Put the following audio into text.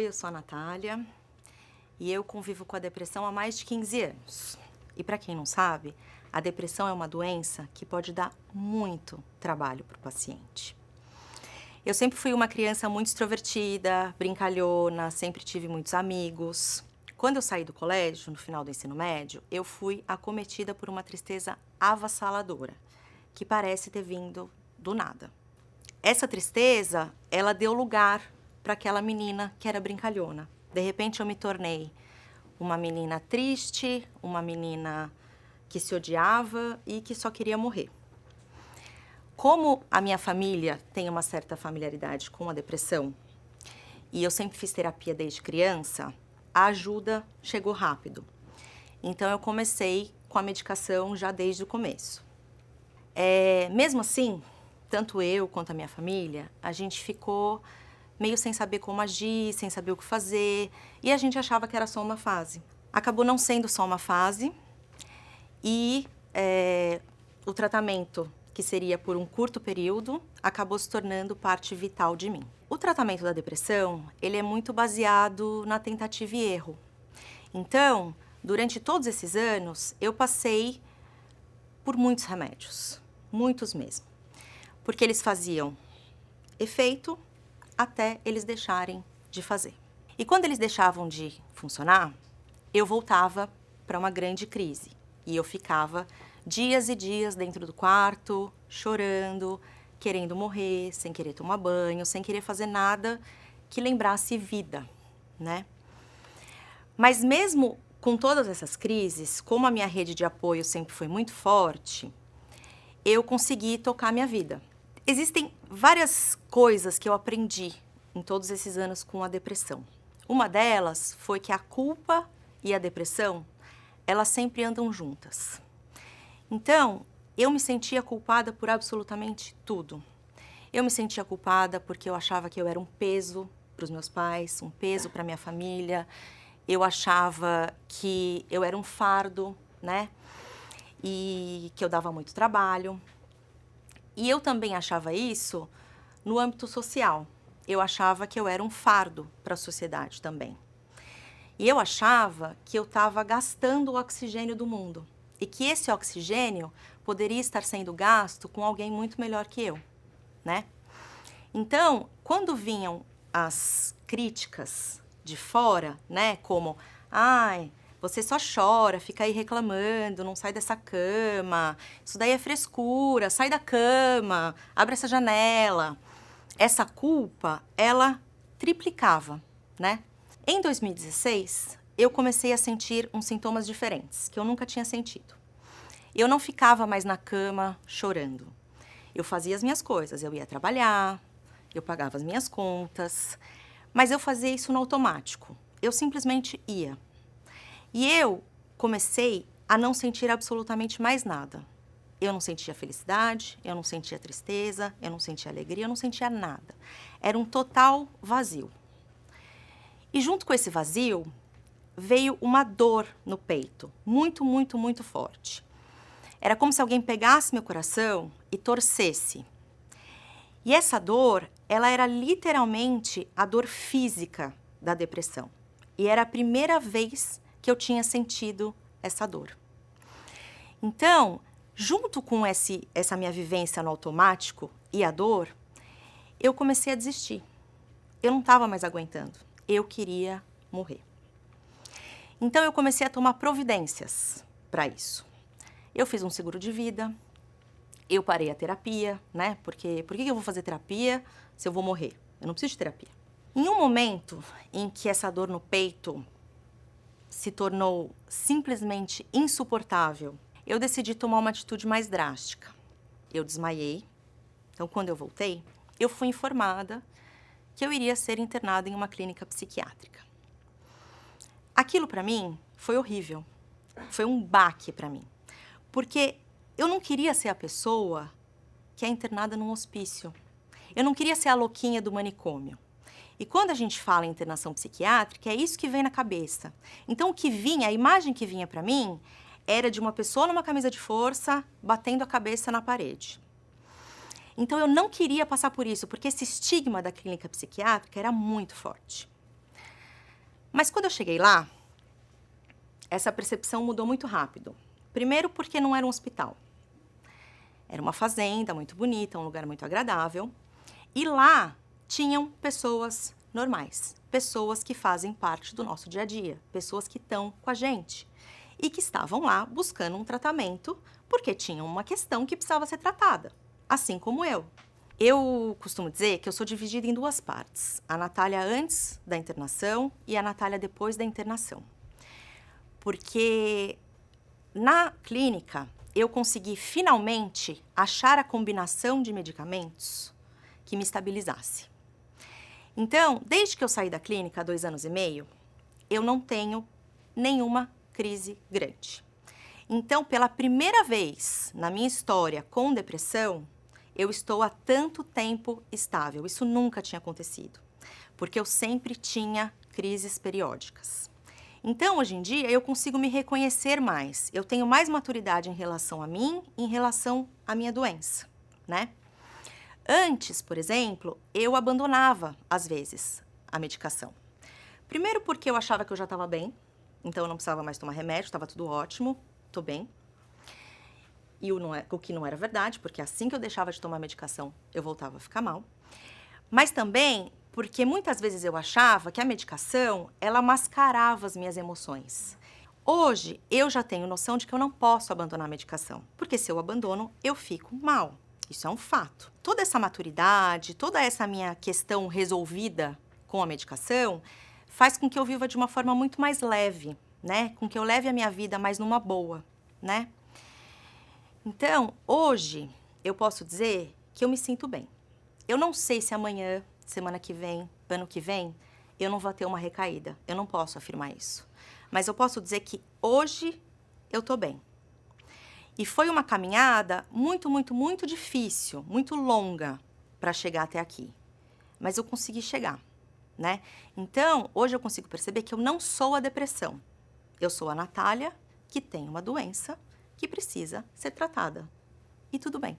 eu sou a Natália e eu convivo com a depressão há mais de 15 anos. E para quem não sabe, a depressão é uma doença que pode dar muito trabalho para o paciente. Eu sempre fui uma criança muito extrovertida, brincalhona, sempre tive muitos amigos. Quando eu saí do colégio, no final do ensino médio, eu fui acometida por uma tristeza avassaladora, que parece ter vindo do nada. Essa tristeza, ela deu lugar para aquela menina que era brincalhona. De repente eu me tornei uma menina triste, uma menina que se odiava e que só queria morrer. Como a minha família tem uma certa familiaridade com a depressão, e eu sempre fiz terapia desde criança, a ajuda chegou rápido. Então eu comecei com a medicação já desde o começo. Mesmo assim, tanto eu quanto a minha família, a gente ficou meio sem saber como agir, sem saber o que fazer, e a gente achava que era só uma fase. Acabou não sendo só uma fase, e o tratamento, que seria por um curto período, acabou se tornando parte vital de mim. O tratamento da depressão, ele é muito baseado na tentativa e erro. Então, durante todos esses anos, eu passei por muitos remédios, muitos mesmo, porque eles faziam efeito até eles deixarem de fazer. E quando eles deixavam de funcionar, eu voltava para uma grande crise e eu ficava dias e dias dentro do quarto, chorando, querendo morrer, sem querer tomar banho, sem querer fazer nada que lembrasse vida, né? Mas mesmo com todas essas crises, como a minha rede de apoio sempre foi muito forte, eu consegui tocar a minha vida. Existem várias coisas que eu aprendi em todos esses anos com a depressão. Uma delas foi que a culpa e a depressão, elas sempre andam juntas. Então, eu me sentia culpada por absolutamente tudo. Eu me sentia culpada porque eu achava que eu era um peso para os meus pais, um peso para minha família. Eu achava que eu era um fardo, né? E que eu dava muito trabalho. E eu também achava isso no âmbito social. Eu achava que eu era um fardo para a sociedade também. E eu achava que eu estava gastando o oxigênio do mundo. E que esse oxigênio poderia estar sendo gasto com alguém muito melhor que eu, né? Então, quando vinham as críticas de fora, né, como, ai, você só chora, fica aí reclamando, não sai dessa cama, isso daí é frescura, sai da cama, abre essa janela. Essa culpa, ela triplicava, né? Em 2016, eu comecei a sentir uns sintomas diferentes, que eu nunca tinha sentido. Eu não ficava mais na cama chorando. Eu fazia as minhas coisas, eu ia trabalhar, eu pagava as minhas contas, mas eu fazia isso no automático. Eu simplesmente ia. E eu comecei a não sentir absolutamente mais nada. Eu não sentia felicidade, eu não sentia tristeza, eu não sentia alegria, eu não sentia nada. Era um total vazio. E junto com esse vazio, veio uma dor no peito, muito, muito, muito forte. Era como se alguém pegasse meu coração e torcesse. E essa dor, ela era literalmente a dor física da depressão. E era a primeira vez que eu tinha sentido essa dor. Então, junto com essa minha vivência no automático e a dor, eu comecei a desistir. Eu não estava mais aguentando. Eu queria morrer. Então, eu comecei a tomar providências para isso. Eu fiz um seguro de vida, eu parei a terapia, né? Porque por que eu vou fazer terapia se eu vou morrer? Eu não preciso de terapia. Em um momento em que essa dor no peito se tornou simplesmente insuportável, eu decidi tomar uma atitude mais drástica. Eu desmaiei. Então, quando eu voltei, eu fui informada que eu iria ser internada em uma clínica psiquiátrica. Aquilo para mim foi horrível. Foi um baque para mim. Porque eu não queria ser a pessoa que é internada num hospício. Eu não queria ser a louquinha do manicômio. E quando a gente fala em internação psiquiátrica, é isso que vem na cabeça. Então, o que vinha, a imagem que vinha para mim, era de uma pessoa numa camisa de força, batendo a cabeça na parede. Então, eu não queria passar por isso, porque esse estigma da clínica psiquiátrica era muito forte. Mas quando eu cheguei lá, essa percepção mudou muito rápido. Primeiro porque não era um hospital. Era uma fazenda muito bonita, um lugar muito agradável. E lá tinham pessoas normais, pessoas que fazem parte do nosso dia a dia, pessoas que estão com a gente e que estavam lá buscando um tratamento porque tinham uma questão que precisava ser tratada, assim como eu. Eu costumo dizer que eu sou dividida em duas partes, a Natália antes da internação e a Natália depois da internação. Porque na clínica eu consegui finalmente achar a combinação de medicamentos que me estabilizasse. Então, desde que eu saí da clínica há 2 anos e meio, eu não tenho nenhuma crise grande. Então, pela primeira vez na minha história com depressão, eu estou há tanto tempo estável. Isso nunca tinha acontecido, porque eu sempre tinha crises periódicas. Então, hoje em dia, eu consigo me reconhecer mais. Eu tenho mais maturidade em relação a mim, em relação à minha doença, né? Antes, por exemplo, eu abandonava, às vezes, a medicação. Primeiro porque eu achava que eu já estava bem, então eu não precisava mais tomar remédio, estava tudo ótimo, tô bem. E o que não era verdade, porque assim que eu deixava de tomar medicação, eu voltava a ficar mal. Mas também porque muitas vezes eu achava que a medicação, ela mascarava as minhas emoções. Hoje, eu já tenho noção de que eu não posso abandonar a medicação, porque se eu abandono, eu fico mal. Isso é um fato. Toda essa maturidade, toda essa minha questão resolvida com a medicação, faz com que eu viva de uma forma muito mais leve, né? Com que eu leve a minha vida mais numa boa, né? Então, hoje, eu posso dizer que eu me sinto bem. Eu não sei se amanhã, semana que vem, ano que vem, eu não vou ter uma recaída. Eu não posso afirmar isso. Mas eu posso dizer que hoje eu tô bem. E foi uma caminhada muito, muito, muito difícil, muito longa para chegar até aqui. Mas eu consegui chegar, né? Então, hoje eu consigo perceber que eu não sou a depressão. Eu sou a Natália que tem uma doença que precisa ser tratada. E tudo bem.